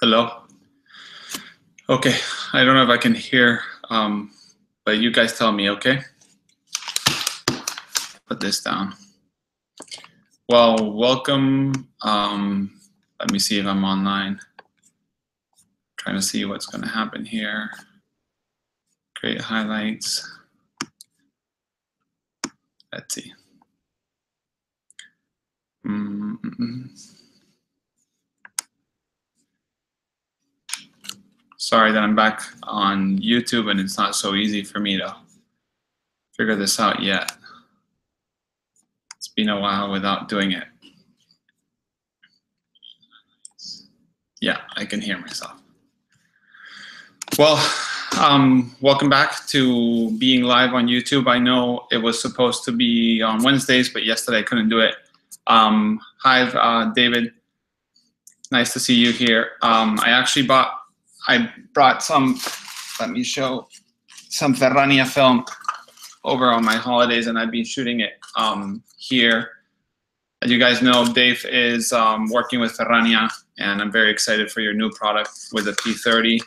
Hello. Okay, I don't know if I can hear, but you guys tell me, okay? Put this down. Well, welcome. Let me see if I'm online. Trying to see what's going to happen here. Create highlights. Let's see. Sorry that I'm back on YouTube and it's not so easy for me to figure this out yet. It's been a while without doing it. Yeah, I can hear myself. Well, welcome back to being live on YouTube. I know it was supposed to be on Wednesdays, but yesterday I couldn't do it. Hi, David. Nice to see you here. I brought some, let me show, some Ferrania film over on my holidays, and I've been shooting it here. As you guys know, Dave is working with Ferrania, and I'm very excited for your new product with the P30.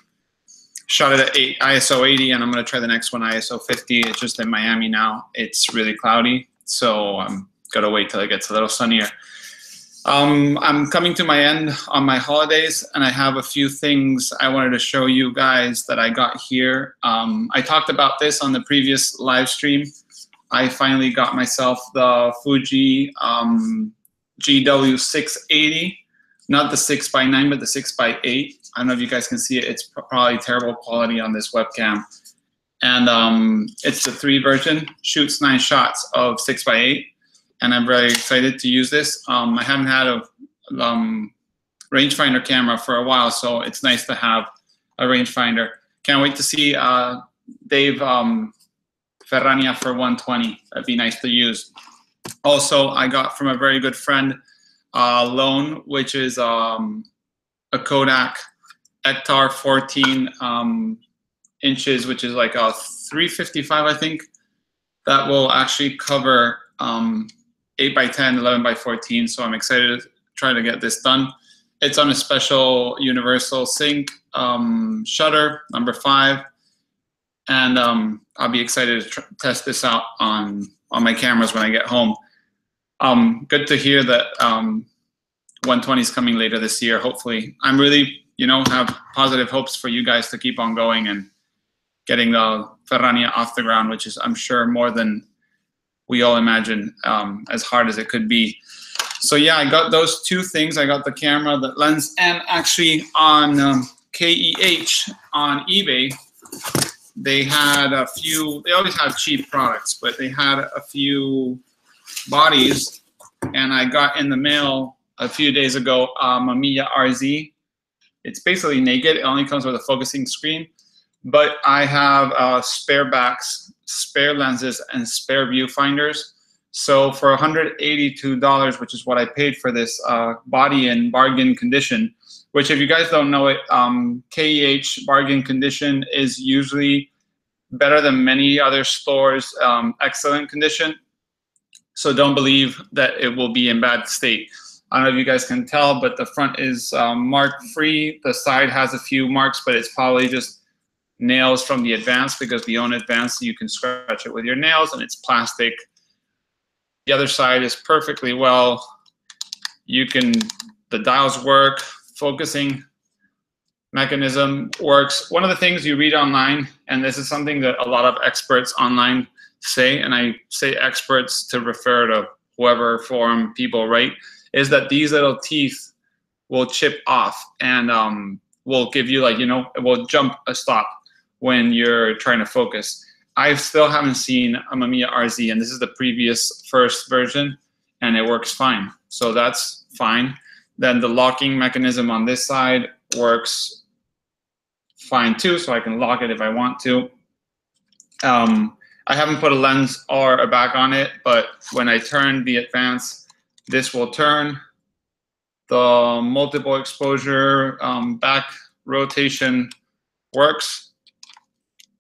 Shot it at ISO 80, and I'm going to try the next one, ISO 50. It's just in Miami now. It's really cloudy, so I'm going to wait till it gets a little sunnier. I'm coming to my end on my holidays, and I have a few things I wanted to show you guys that I got here. I talked about this on the previous live stream. I finally got myself the Fuji GW680, not the 6x9, but the 6x8. I don't know if you guys can see it. It's probably terrible quality on this webcam. And it's the 3 version, shoots 9 shots of 6x8. And I'm very excited to use this. I haven't had a rangefinder camera for a while, so it's nice to have a rangefinder. Can't wait to see Dave Ferrania for 120. That'd be nice to use. Also, I got from a very good friend loan, which is a Kodak Hectar 14 inches, which is like a 355, I think. That will actually cover 8x10, 11x14, so I'm excited to try to get this done. It's on a special universal sync shutter, number 5, and I'll be excited to test this out on my cameras when I get home. Good to hear that 120 is coming later this year, hopefully. I'm really, have positive hopes for you guys to keep on going and getting the Ferrania off the ground, which is, I'm sure, more than we all imagine, as hard as it could be. So yeah, I got those 2 things. I got the camera, the lens, and actually on KEH on eBay, they had a few, they always have cheap products, but they had a few bodies, and I got in the mail a few days ago a Mamiya RZ. It's basically naked. It only comes with a focusing screen, but I have spare backs, spare lenses, and spare viewfinders. So for $182, which is what I paid for this body in bargain condition, which if you guys don't know it, KEH bargain condition is usually better than many other stores' excellent condition. So don't believe that it will be in bad state. I don't know if you guys can tell, but the front is mark-free. The side has a few marks, but it's probably just nails from the Advance, because the own Advance, you can scratch it with your nails, and it's plastic. The other side is perfectly well. The dials work, focusing mechanism works. One of the things you read online, and this is something that a lot of experts online say, and I say experts to refer to whoever forum people write, is that these little teeth will chip off and will give you, like, it will jump a stop when you're trying to focus. I still haven't seen a Mamiya RZ, and this is the previous first version, and it works fine. So that's fine. Then the locking mechanism on this side works fine too, so I can lock it if I want to. I haven't put a lens or a back on it, but when I turn the Advance, this will turn. The multiple exposure back rotation works.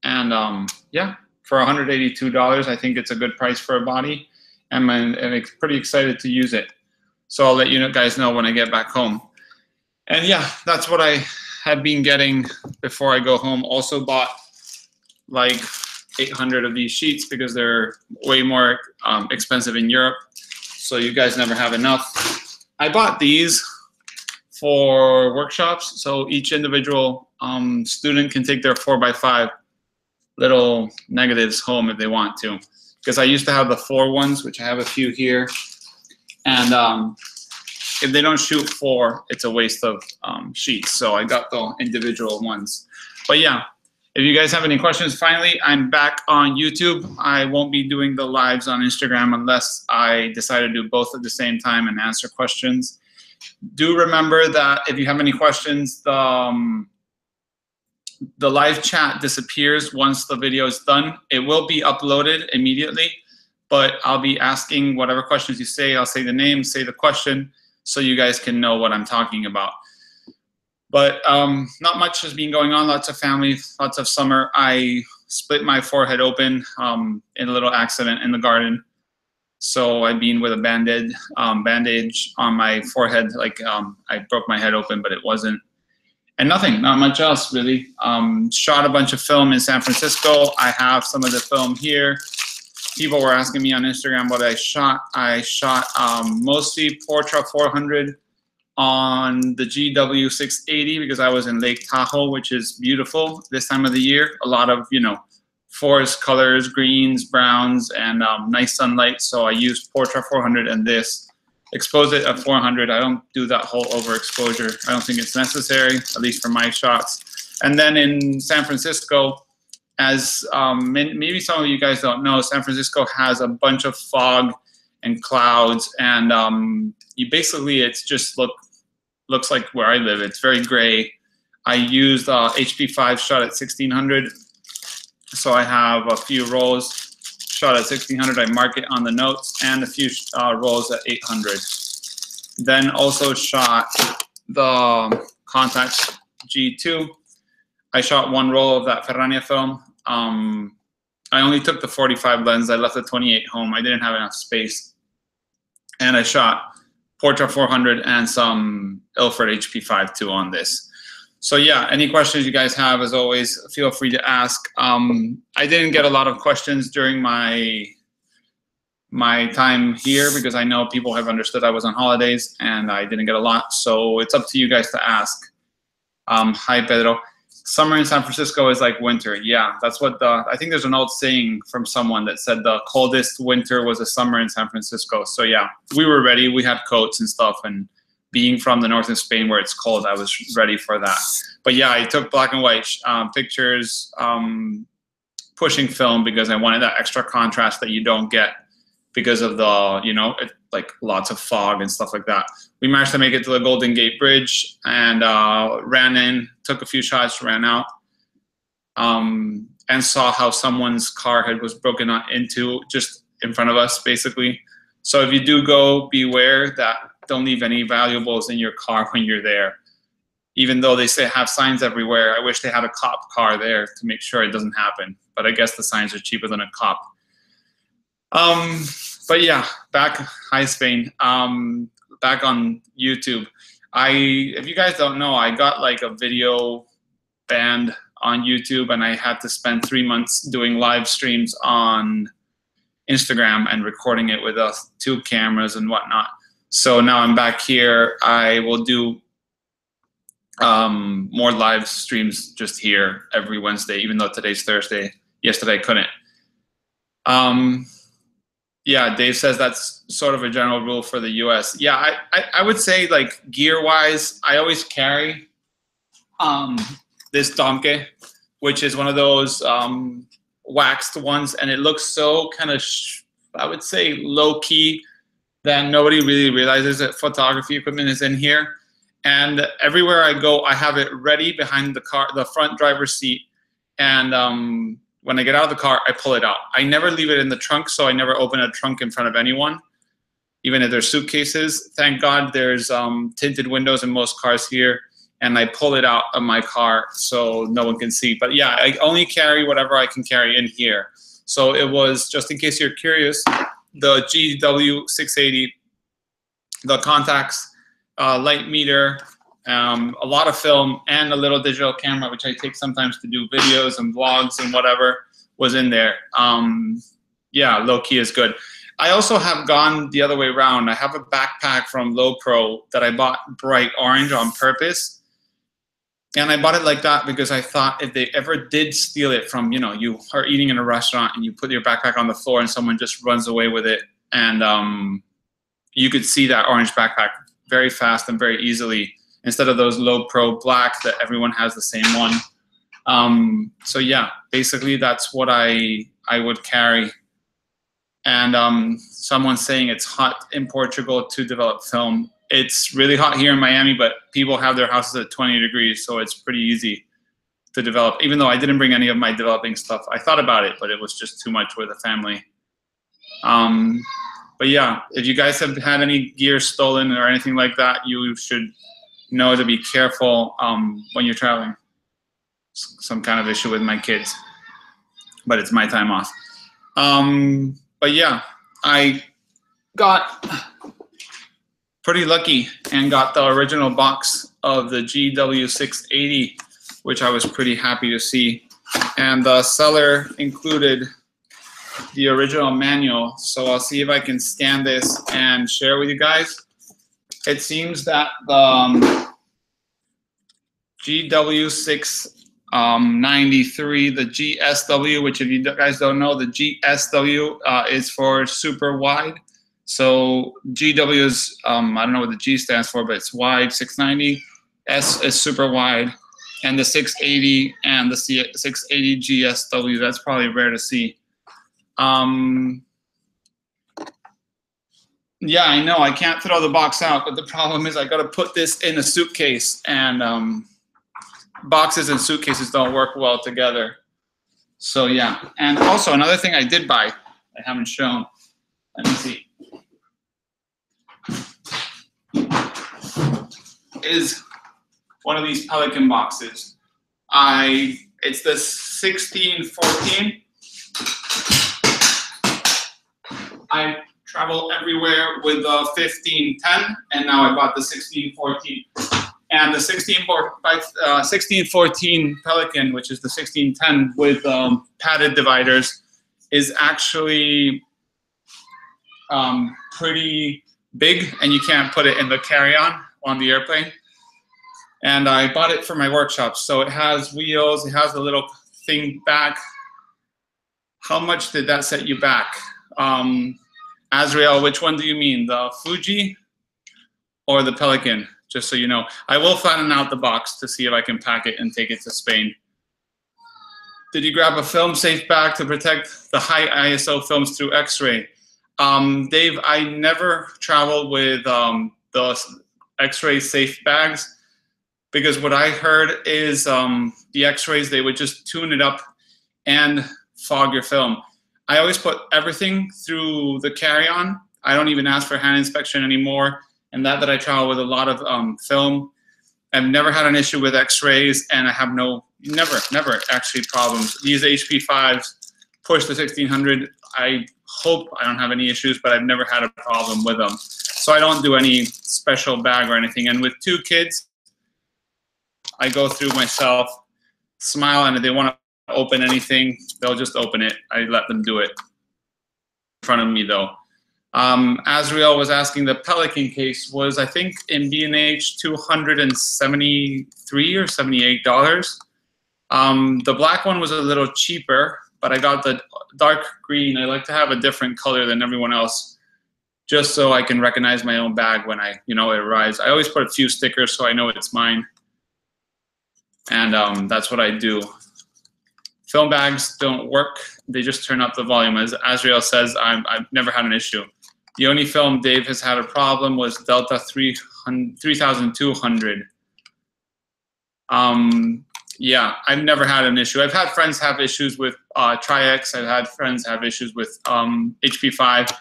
And yeah, for $182, I think it's a good price for a body, and I'm pretty excited to use it. So I'll let you guys know when I get back home. And yeah, that's what I have been getting before I go home. Also bought like 800 of these sheets because they're way more expensive in Europe. So you guys never have enough. I bought these for workshops, so each individual student can take their 4x5 little negatives home if they want to. Because I used to have the 4 ones, which I have a few here, and if they don't shoot 4, it's a waste of sheets. So I got the individual ones. But yeah, if you guys have any questions, finally, I'm back on YouTube. I won't be doing the lives on Instagram unless I decide to do both at the same time and answer questions. Do remember that if you have any questions, the live chat disappears once the video is done. It will be uploaded immediately, but I'll be asking whatever questions you say. I'll say the name, say the question, so you guys can know what I'm talking about. But not much has been going on. Lots of family, lots of summer. I split my forehead open in a little accident in the garden. So I've been with a bandage on my forehead, like I broke my head open, but it wasn't. And nothing, not much else really. Shot a bunch of film in San Francisco. I have some of the film here. People were asking me on Instagram what I shot. I shot mostly Portra 400 on the GW 680 because I was in Lake Tahoe, which is beautiful this time of the year. A lot of, you know, forest colors, greens, browns, and nice sunlight. So I used Portra 400 and this. Expose it at 400. I don't do that whole overexposure. I don't think it's necessary, at least for my shots. And then in San Francisco, as maybe some of you guys don't know, San Francisco has a bunch of fog and clouds, and you basically, it's just looks like where I live. It's very gray. I used HP5 shot at 1600, so I have a few rolls shot at 1600. I mark it on the notes, and a few rolls at 800. Then also shot the Contax G2. I shot 1 roll of that Ferrania film. I only took the 45 lens. I left the 28 home. I didn't have enough space. And I shot Portra 400 and some Ilford HP5 on this. So yeah, any questions you guys have, as always, feel free to ask. I didn't get a lot of questions during my time here because I know people have understood I was on holidays and I didn't get a lot. So it's up to you guys to ask. Hi, Pedro. Summer in San Francisco is like winter. Yeah, that's what I think there's an old saying from someone that said the coldest winter was a summer in San Francisco. So yeah, we were ready. We had coats and stuff, and being from the north of Spain where it's cold, I was ready for that. But yeah, I took black and white pictures, pushing film because I wanted that extra contrast that you don't get because of the, you know, like lots of fog and stuff like that. We managed to make it to the Golden Gate Bridge and ran in, took a few shots, ran out, and saw how someone's car was broken into just in front of us, basically. So if you do go, beware that don't leave any valuables in your car when you're there. Even though they say have signs everywhere, I wish they had a cop car there to make sure it doesn't happen. But I guess the signs are cheaper than a cop. But yeah, hi Spain, back on YouTube. If you guys don't know, I got like a video banned on YouTube, and I had to spend 3 months doing live streams on Instagram and recording it with 2 cameras and whatnot. So now I'm back here. I will do more live streams just here every Wednesday, even though today's Thursday. Yesterday I couldn't. Yeah, Dave says that's sort of a general rule for the US. Yeah, I would say, like, gear-wise, I always carry this Domke, which is one of those waxed ones, and it looks so kind of, I would say, low-key that nobody really realizes that photography equipment is in here. And everywhere I go, I have it ready behind the car, the front driver's seat, and when I get out of the car, I pull it out. I never leave it in the trunk, so I never open a trunk in front of anyone, even if there's suitcases. Thank God there's tinted windows in most cars here, and I pull it out of my car so no one can see. But yeah, I only carry whatever I can carry in here. So it was, just in case you're curious, the GW680, the Contax light meter, a lot of film, and a little digital camera, which I take sometimes to do videos and vlogs and whatever, was in there. Yeah, low key is good. I also have gone the other way around. I have a backpack from Low Pro that I bought bright orange on purpose. And I bought it like that because I thought if they ever did steal it from, you know, you are eating in a restaurant and you put your backpack on the floor and someone just runs away with it, and you could see that orange backpack very fast and very easily, instead of those Low Pro black that everyone has the same one. So yeah, basically that's what I would carry. And someone's saying it's hot in Portugal to develop film. It's really hot here in Miami, but people have their houses at 20 degrees, so it's pretty easy to develop, even though I didn't bring any of my developing stuff. I thought about it, but it was just too much with the family. But yeah, if you guys have had any gear stolen or anything like that, you should know to be careful when you're traveling. Some kind of issue with my kids, but it's my time off. But yeah, I got pretty lucky and got the original box of the GW680, which I was pretty happy to see. And the seller included the original manual, so I'll see if I can scan this and share with you guys. It seems that the GW693, the GSW, which if you guys don't know, the GSW is for super wide. So GW is, I don't know what the G stands for, but it's wide, 690. S is super wide. And the 680 and the 680 GSW, that's probably rare to see. Yeah, I know, I can't throw the box out, but the problem is I gotta put this in a suitcase, and boxes and suitcases don't work well together. So yeah, and also another thing I did buy, I haven't shown, let me see, is one of these Pelican boxes. It's the 1614. I travel everywhere with the 1510, and now I bought the 1614. And the 1614 Pelican, which is the 1610 with padded dividers, is actually pretty big, and you can't put it in the carry-on on the airplane. And I bought it for my workshop, so it has wheels, it has a little thing back. How much did that set you back? Azrael, which one do you mean, the Fuji or the Pelican? Just so you know. I will flatten out the box to see if I can pack it and take it to Spain. Did you grab a film safe bag to protect the high ISO films through X-ray? Dave, I never traveled with those X-ray safe bags, because what I heard is the X-rays, they would just tune it up and fog your film. I always put everything through the carry-on. I don't even ask for hand inspection anymore. And that I travel with a lot of film. I've never had an issue with X-rays, and I have never actually problems. These HP5s push the 1600. I hope I don't have any issues, but I've never had a problem with them. So I don't do any special bag or anything. And with 2 kids, I go through myself, smile, and if they want to open anything, they'll just open it. I let them do it in front of me, though. Azrael was asking, the Pelican case was, I think, in B&H $273 or $78. The black one was a little cheaper, but I got the dark green. I like to have a different color than everyone else, just so I can recognize my own bag when it arrives. I always put a few stickers so I know it's mine, and that's what I do. Film bags don't work. They just turn up the volume. As Azrael says, I've never had an issue. The only film Dave has had a problem was Delta 3200. Yeah, I've never had an issue. I've had friends have issues with Tri-X. I've had friends have issues with HP5.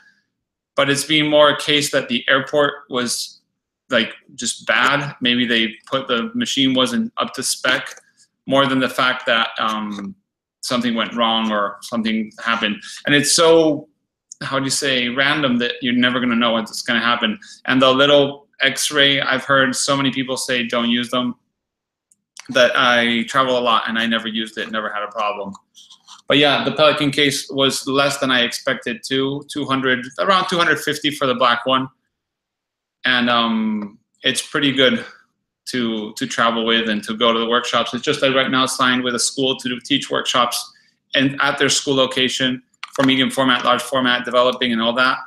But it's been more a case that the airport was like just bad. Maybe they put the machine wasn't up to spec, more than the fact that something went wrong or something happened. And it's so, how do you say, random, that you're never going to know what's going to happen. And the little X-ray, I've heard so many people say don't use them, that I travel a lot and I never used it, never had a problem. But yeah, the Pelican case was less than I expected to, around 250 for the black one. And it's pretty good to travel with and to go to the workshops. It's just that right now signed with a school to teach workshops and at their school location for medium format, large format, developing and all that.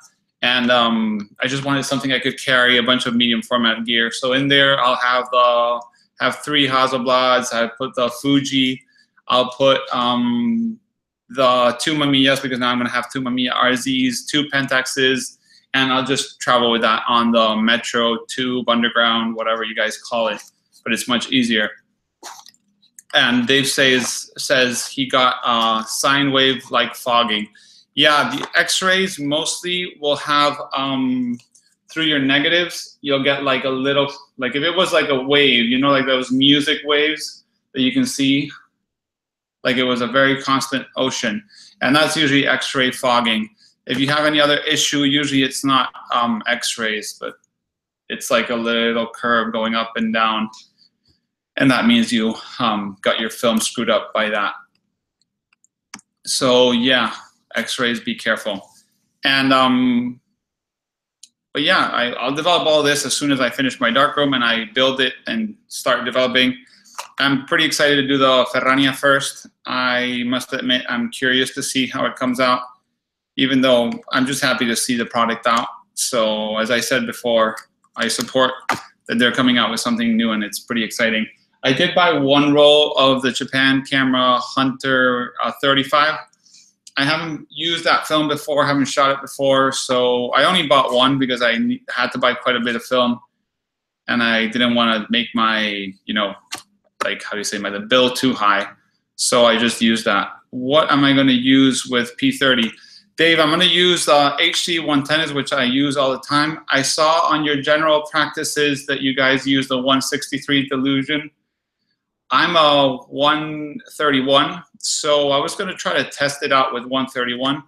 And I just wanted something I could carry a bunch of medium format gear. So in there, I'll have 3 Hasselblads. I put the Fuji. I'll put the 2 Mamillas, because now I'm going to have 2 Mamiya RZs, 2 Pentexes, and I'll just travel with that on the Metro, Tube, Underground, whatever you guys call it. But it's much easier. And Dave says he got sine wave like fogging. Yeah, the X-rays mostly will have, through your negatives, you'll get like a little, like if it was like a wave, you know, like those music waves that you can see, like it was a very constant ocean. And that's usually X-ray fogging. If you have any other issue, usually it's not X-rays, but it's like a little curve going up and down. And that means you got your film screwed up by that. So yeah, X-rays, be careful. And but yeah, I'll develop all this as soon as I finish my darkroom and I build it and start developing. I'm pretty excited to do the Ferrania first. I must admit, I'm curious to see how it comes out, even though I'm just happy to see the product out. So as I said before, I support that they're coming out with something new, and it's pretty exciting. I did buy 1 roll of the Japan camera Hunter 35. I haven't used that film before, haven't shot it before, so I only bought 1 because I had to buy quite a bit of film, and I didn't want to make my, you know, like, how do you say, the bill too high. So I just used that. What am I going to use with P30? Dave, I'm going to use HC 110s, which I use all the time. I saw on your general practices that you guys use the 163 Delusion. I'm a 131, so I was going to try to test it out with 131.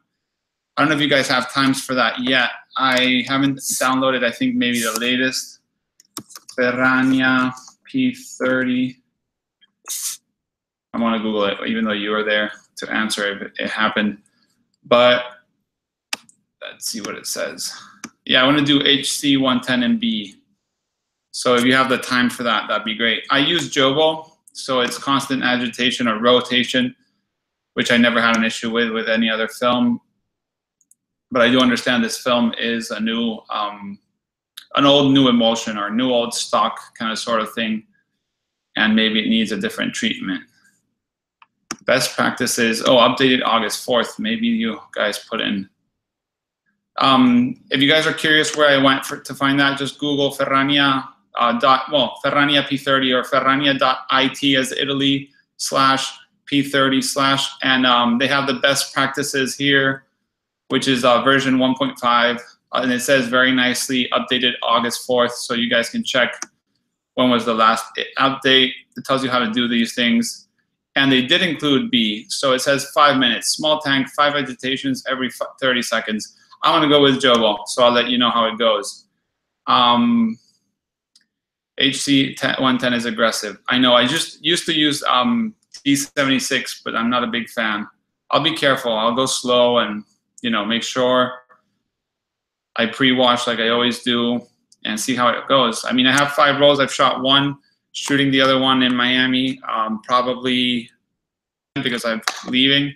I don't know if you guys have times for that yet. I haven't downloaded, I think, maybe the latest. Ferrania P30. I want to Google it, even though you were there to answer if it happened. But let's see what it says. Yeah, I want to do HC 110 and B. So if you have the time for that, that'd be great. I use Jobo, so it's constant agitation or rotation, which I never had an issue with any other film. But I do understand this film is a new, an old new emulsion or new old stock kind of sort of thing, and maybe it needs a different treatment. Best practices, oh, updated August 4th. Maybe you guys put in. If you guys are curious where I went to find that, just Google Ferrania, Ferrania P30 or Ferrania.it as Italy /P30 / and they have the best practices here, which is version 1.5, and it says very nicely updated August 4th, so you guys can check when was the last update. It tells you how to do these things. And they did include B, so it says 5 minutes, small tank, 5 agitations every 30 seconds. I'm gonna go with Jobo, so I'll let you know how it goes. HC 110 is aggressive. I know, I just used to use D76, but I'm not a big fan. I'll be careful, I'll go slow and, you know, make sure I pre-wash like I always do and see how it goes. I mean, I have 5 rolls, I've shot 1, shooting the other one in Miami, probably because I'm leaving.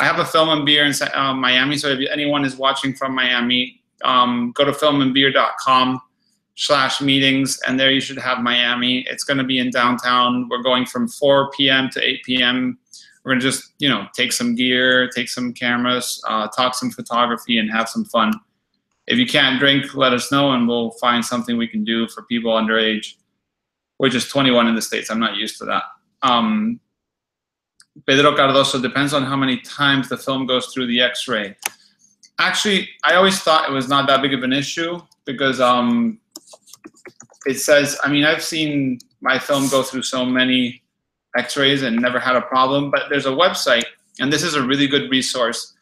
I have a Film and Beer in Miami, so if anyone is watching from Miami, go to filmandbeer.com/meetings, and there you should have Miami. It's going to be in downtown. We're going from 4 p.m. to 8 p.m. We're going to just, you know, take some gear, take some cameras, talk some photography, and have some fun. If you can't drink, let us know, and we'll find something we can do for people underage, which is 21 in the States. I'm not used to that. Pedro Cardoso, depends on how many times the film goes through the X-ray. Actually, I always thought it was not that big of an issue because it says, I mean, I've seen my film go through so many X-rays and never had a problem, but there's a website, and this is a really good resource,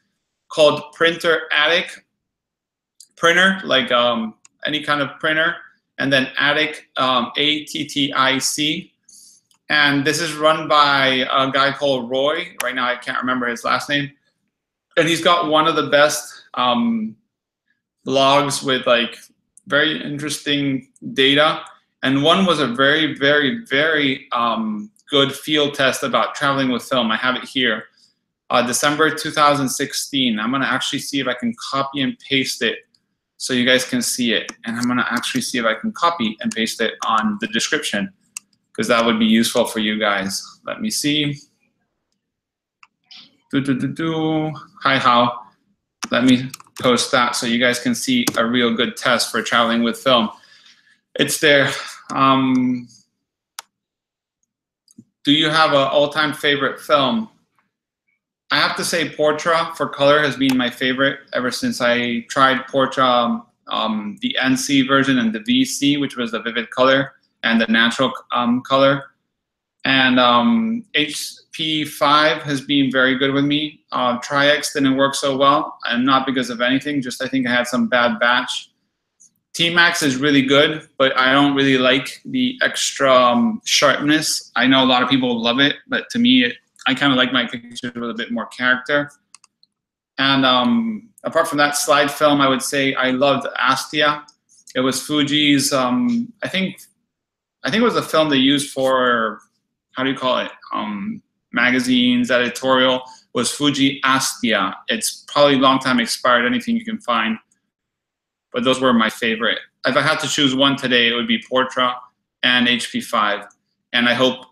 called Printer Addict. Printer, like any kind of printer, and then Attic, ATTIC. And this is run by a guy called Roy. Right now I can't remember his last name. And he's got one of the best blogs with like very interesting data. And one was a very, very, very good field test about traveling with film. I have it here. December 2016. I'm gonna actually see if I can copy and paste it so you guys can see it. And I'm gonna actually see if I can copy and paste it on the description, because that would be useful for you guys. Let me see. Hi, Hao. Let me post that so you guys can see a real good test for traveling with film. It's there. Do you have an all-time favorite film? I have to say Portra for color has been my favorite ever since I tried Portra, the NC version and the VC, which was the vivid color and the natural color. And HP5 has been very good with me. Tri-X didn't work so well, and not because of anything, just I think I had some bad batch. T-Max is really good, but I don't really like the extra sharpness. I know a lot of people love it, but to me, I kind of like my pictures with a bit more character. And apart from that, slide film, I would say I loved Astia. It was Fuji's, I think it was a film they used for, how do you call it? Magazines, editorial, was Fuji Astia. It's probably long time expired, anything you can find. But those were my favorite. If I had to choose one today, it would be Portra and HP5. And I hope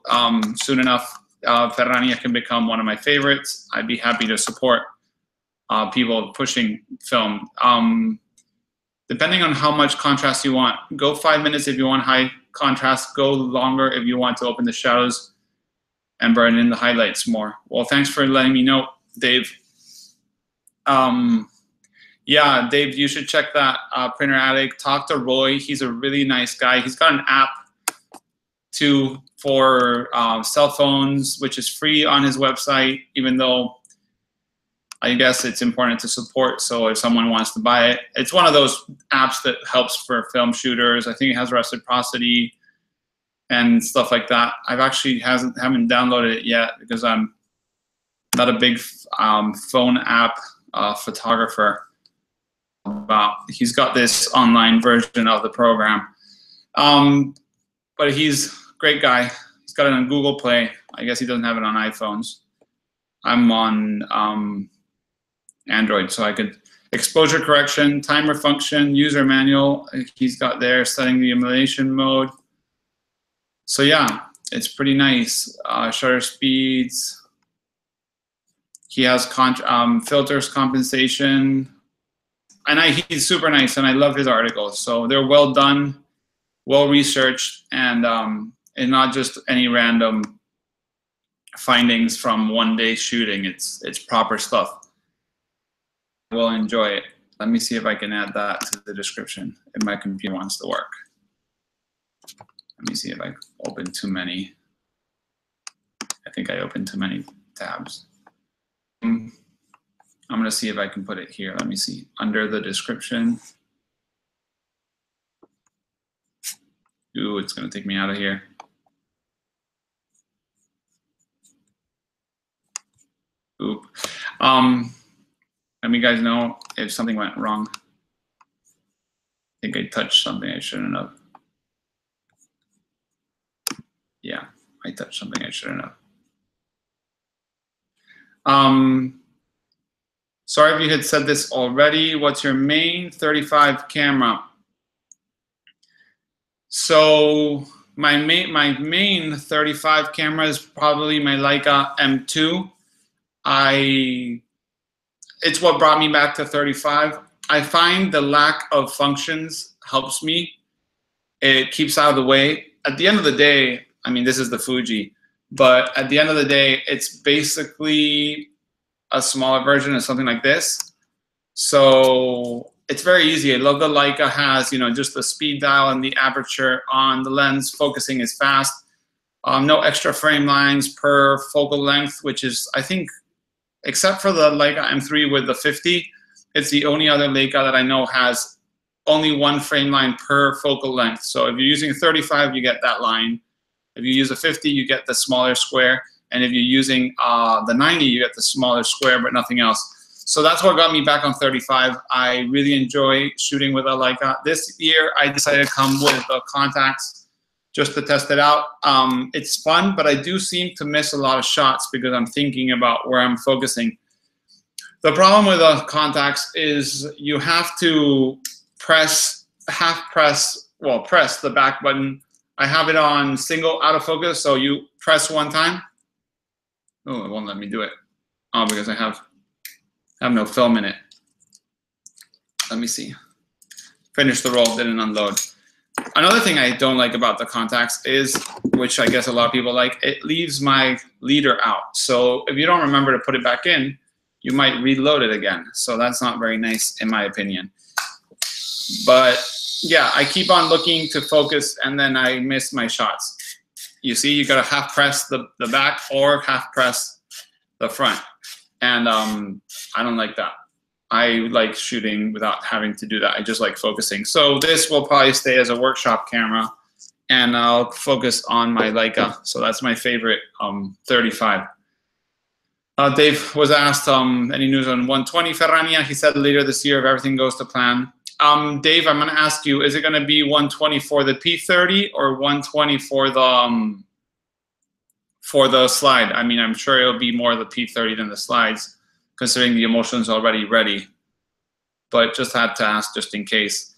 soon enough, Ferrania can become one of my favorites. I'd be happy to support people pushing film. Depending on how much contrast you want, go 5 minutes if you want high contrast, go longer if you want to open the shadows and burn in the highlights more. Well, thanks for letting me know, Dave. Yeah, Dave, you should check that Printer Attic. Talk to Roy. He's a really nice guy. He's got an app too for cell phones, which is free on his website, even though I guess it's important to support. So if someone wants to buy it, it's one of those apps that helps for film shooters. I think it has reciprocity and stuff like that. I've actually haven't downloaded it yet because I'm not a big phone app photographer. He's got this online version of the program, but he's a great guy. He's got it on Google Play. I guess he doesn't have it on iPhones. I'm on Android, so I could exposure correction, timer function, user manual. He's got there setting the emulation mode. So yeah, it's pretty nice. Shutter speeds. He has filters, compensation. And he's super nice, and I love his articles. So they're well done, well researched, and not just any random findings from one day shooting. It's proper stuff. I will enjoy it. Let me see if I can add that to the description if my computer wants to work. Let me see if I open too many. I think I opened too many tabs. I'm gonna see if I can put it here. Let me see, under the description. Ooh, it's gonna take me out of here. Oop. Let me guys know if something went wrong. I think I touched something I shouldn't have. Yeah, I touched something I shouldn't have. Sorry if you had said this already. What's your main 35 camera? So my main 35 camera is probably my Leica M2. It's what brought me back to 35. I find the lack of functions helps me. It keeps out of the way. At the end of the day, I mean, this is the Fuji, but at the end of the day, it's basically a smaller version of something like this. So it's very easy. I love the Leica has, just the speed dial and the aperture on the lens. Focusing is fast. No extra frame lines per focal length, which is, I think, except for the Leica M3 with the 50, it's the only other Leica that I know has only one frame line per focal length. So if you're using a 35, you get that line. If you use a 50, you get the smaller square. And if you're using the 90, you get the smaller square, but nothing else. So that's what got me back on 35. I really enjoy shooting with a Leica. This year, I decided to come with the contacts just to test it out. It's fun, but I do seem to miss a lot of shots because I'm thinking about where I'm focusing. The problem with the contacts is you have to press the back button. I have it on single autofocus, so you press one time. Oh, it won't let me do it. Oh, because I have no film in it. Let me see. Finish the roll, didn't unload. Another thing I don't like about the contacts is, which I guess a lot of people like, it leaves my leader out. So if you don't remember to put it back in, you might reload it again. So that's not very nice in my opinion. But yeah, I keep on looking to focus and then I miss my shots. You see, you gotta half press the back or half press the front. And I don't like that. I like shooting without having to do that. I just like focusing. So this will probably stay as a workshop camera and I'll focus on my Leica. So that's my favorite 35. Dave was asked, any news on 120 Ferrania? He said later this year if everything goes to plan. Dave, I'm gonna ask you, is it gonna be 120 for the P30 or 120 for the slide? I mean, I'm sure it'll be more the P30 than the slides, considering the emulsion's already ready. But just had to ask just in case.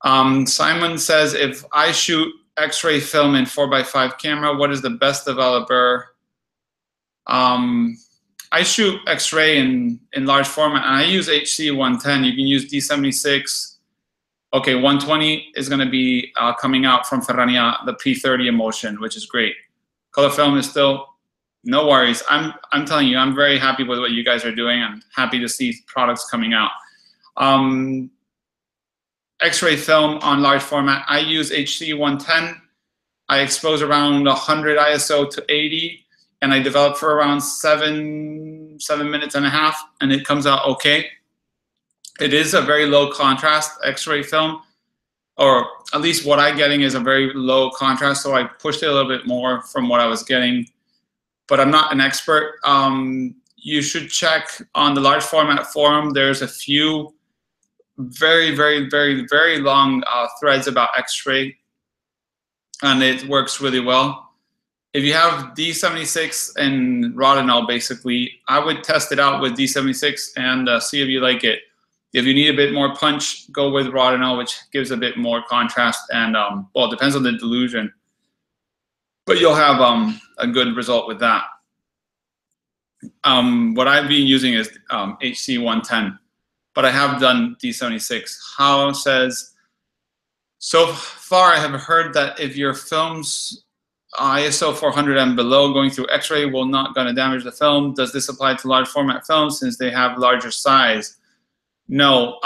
Simon says, if I shoot X-ray film in 4x5 camera, what is the best developer? I shoot X-ray in large format, and I use HC 110. You can use D76. Okay, 120 is going to be coming out from Ferrania, the P30 emulsion, which is great. Color film is still, no worries. I'm telling you, I'm very happy with what you guys are doing. I'm happy to see products coming out. X-ray film on large format, I use HC 110. I expose around 100 ISO to 80, and I develop for around 7 minutes and a half, and it comes out okay. It is a very low contrast X-ray film, or at least what I'm getting is a very low contrast, so I pushed it a little bit more from what I was getting, but I'm not an expert. You should check on the large format forum. There's a few very, very, very, very long threads about X-ray, and it works really well. If you have D76 and Rodinal, basically, I would test it out with D76 and see if you like it. If you need a bit more punch, go with Rodinal, which gives a bit more contrast, and well, it depends on the dilution, but you'll have a good result with that. What I've been using is HC 110, but I have done D76. How says, so far I have heard that if your film's ISO 400 and below going through X-ray will not gonna damage the film. Does this apply to large format films since they have larger size? No,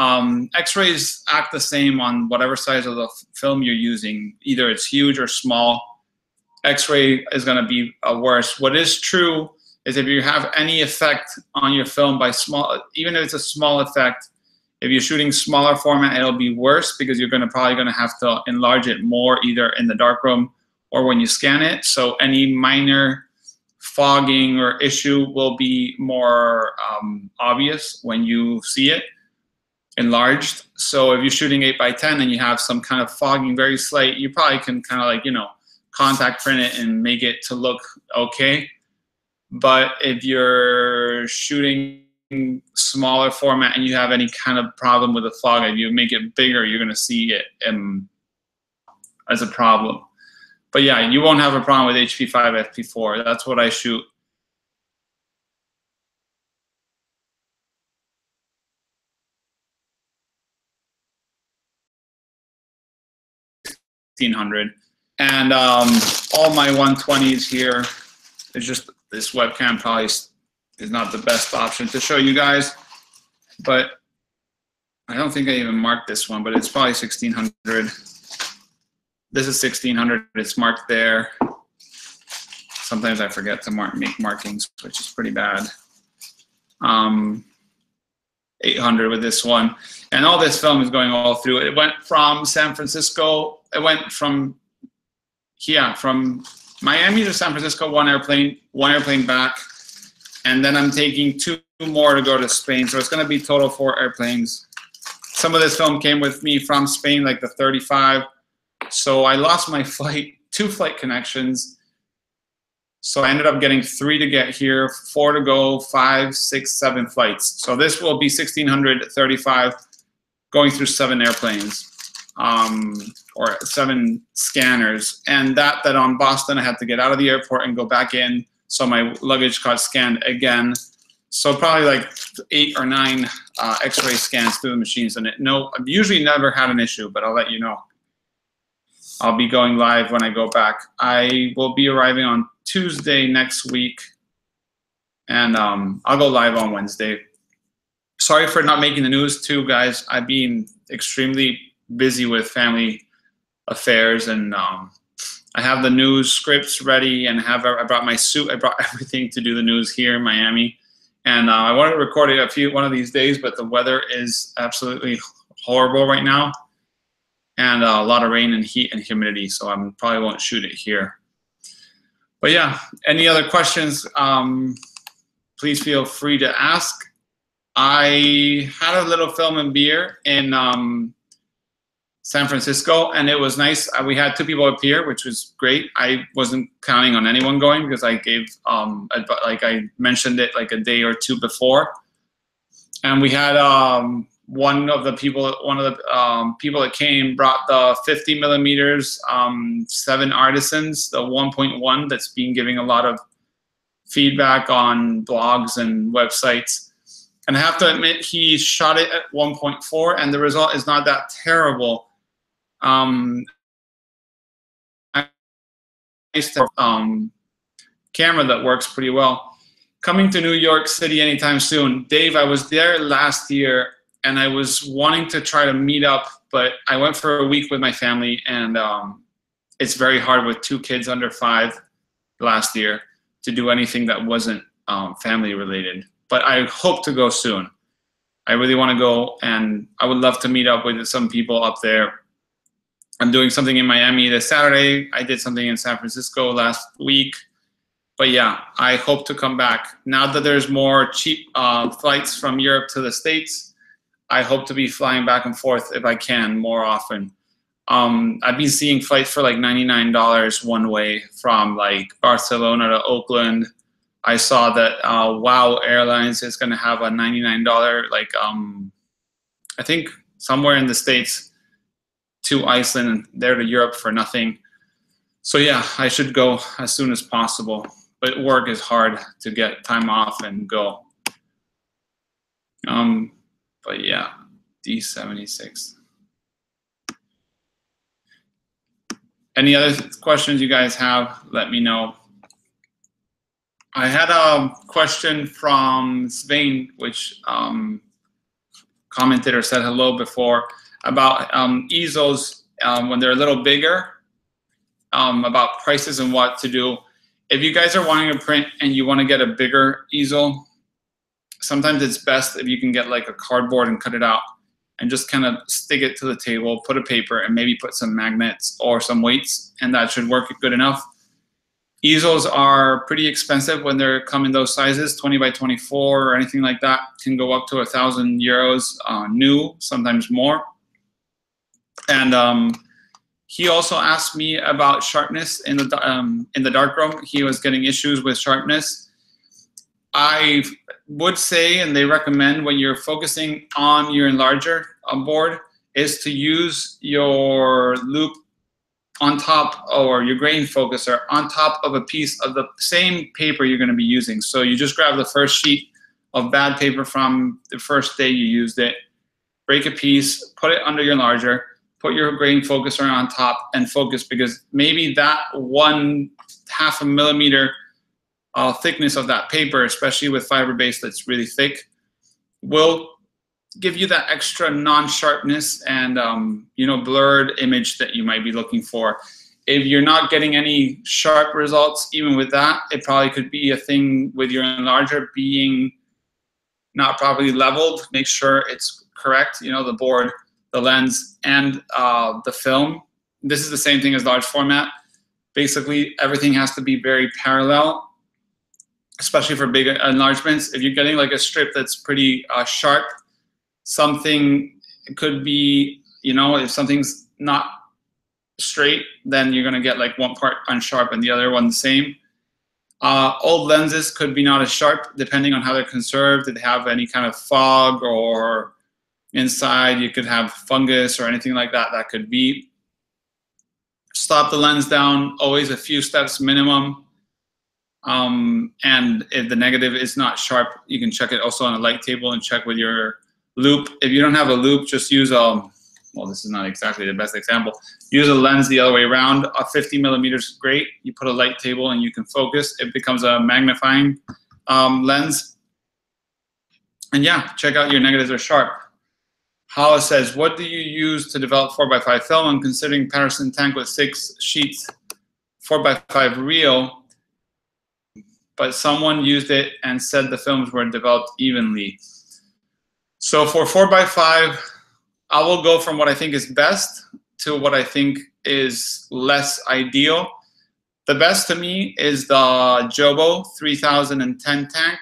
X-rays act the same on whatever size of the film you're using. Either it's huge or small. X-ray is gonna be worse. What is true is if you have any effect on your film by small, even if it's a small effect, if you're shooting smaller format, it'll be worse because you're probably gonna have to enlarge it more either in the darkroom or when you scan it. So any minor fogging or issue will be more obvious when you see it enlarged. So if you're shooting 8x10 and you have some kind of fogging very slight, you probably can kind of like, you know, contact print it and make it to look okay. But if you're shooting smaller format and you have any kind of problem with the fog, if you make it bigger, you're gonna see it as a problem. But yeah, you won't have a problem with HP5, FP4. That's what I shoot. And all my 120s here is just, this webcam probably is not the best option to show you guys, but I don't think I even marked this one, but it's probably 1600. This is 1600, it's marked there. Sometimes I forget to make markings, which is pretty bad. 800 with this one. And all this film is going all through. It went from San Francisco, it went from Miami to San Francisco, one airplane back. And then I'm taking 2 more to go to Spain. So it's gonna be total 4 airplanes. Some of this film came with me from Spain, like the 35. So I lost my flight, 2 flight connections. So I ended up getting 3 to get here, 4 to go, 5, 6, 7 flights. So this will be 1,635 going through 7 airplanes, or 7 scanners. And that on Boston, I had to get out of the airport and go back in. So my luggage got scanned again. So probably like 8 or 9 X-ray scans through the machines. And I've usually never had an issue, but I'll let you know. I'll be going live when I go back. I will be arriving on Tuesday next week, and I'll go live on Wednesday. Sorry for not making the news too, guys. I've been extremely busy with family affairs, and I have the news scripts ready, and I brought my suit. I brought everything to do the news here in Miami, and I wanted to record it one of these days, but the weather is absolutely horrible right now, and a lot of rain and heat and humidity, so I probably won't shoot it here. But yeah, any other questions, please feel free to ask. I had a little film and beer in San Francisco, and it was nice. We had 2 people appear, which was great. I wasn't counting on anyone going because I gave, like I mentioned it like a day or 2 before. And we had one of the people that came brought the 50 millimeters 7 Artisans, the 1.1 that's been giving a lot of feedback on blogs and websites. And I have to admit, he shot it at 1.4, and the result is not that terrible. Camera that works pretty well. Coming to New York City anytime soon. Dave, I was there last year, and I was wanting to try to meet up, but I went for a week with my family, and it's very hard with 2 kids under 5 last year to do anything that wasn't family related. But I hope to go soon. I really want to go, and I would love to meet up with some people up there. I'm doing something in Miami this Saturday. I did something in San Francisco last week. But yeah, I hope to come back. Now that there's more cheap flights from Europe to the States, I hope to be flying back and forth if I can more often. I've been seeing flights for like $99 one way from like Barcelona to Oakland. I saw that WOW Airlines is going to have a $99, like I think somewhere in the States to Iceland and there to Europe for nothing. So yeah, I should go as soon as possible. But work is hard to get time off and go. But yeah, D76. Any other questions you guys have, let me know. I had a question from Svein, which commented or said hello before, about easels when they're a little bigger, about prices and what to do. If you guys are wanting to print and you want to get a bigger easel, sometimes it's best if you can get like a cardboard and cut it out and just kind of stick it to the table, put a paper, and maybe put some magnets or some weights, and that should work good enough. Easels are pretty expensive when they come in those sizes. 20 by 24 or anything like that can go up to €1,000 new, sometimes more. And he also asked me about sharpness in the darkroom. He was getting issues with sharpness. I would say, and they recommend when you're focusing on your enlarger on board, is to use your loop on top, or your grain focuser on top of a piece of the same paper you're going to be using. So you just grab the first sheet of bad paper from the first day you used it, break a piece, put it under your enlarger, put your grain focuser on top and focus, because maybe that 1/2 millimeter thickness of that paper, especially with fiber base that's really thick, will give you that extra non-sharpness and blurred image that you might be looking for. If you're not getting any sharp results, even with that, it probably could be a thing with your enlarger being not properly leveled. Make sure it's correct, you know, the board, the lens, and the film. This is the same thing as large format. Basically, everything has to be very parallel, especially for big enlargements. If you're getting like a strip that's pretty sharp, something could be, you know, if something's not straight, then you're gonna get like one part unsharp and the other one the same. Old lenses could be not as sharp depending on how they're conserved. Did they have any kind of fog, or inside you could have fungus or anything like that that could be. Stop the lens down, always a few steps minimum. And if the negative is not sharp, you can check it also on a light table and check with your loop. If you don't have a loop, just use well, this is not exactly the best example. Use a lens the other way around. A 50 millimeters, great. You put a light table and you can focus. It becomes a magnifying lens. And yeah, check out your negatives are sharp. Hala says, what do you use to develop 4x5 film? I'm considering Patterson tank with 6 sheets, 4x5 reel, but someone used it and said the films were developed evenly. So for 4x5, I will go from what I think is best to what I think is less ideal. The best to me is the Jobo 3010 tank.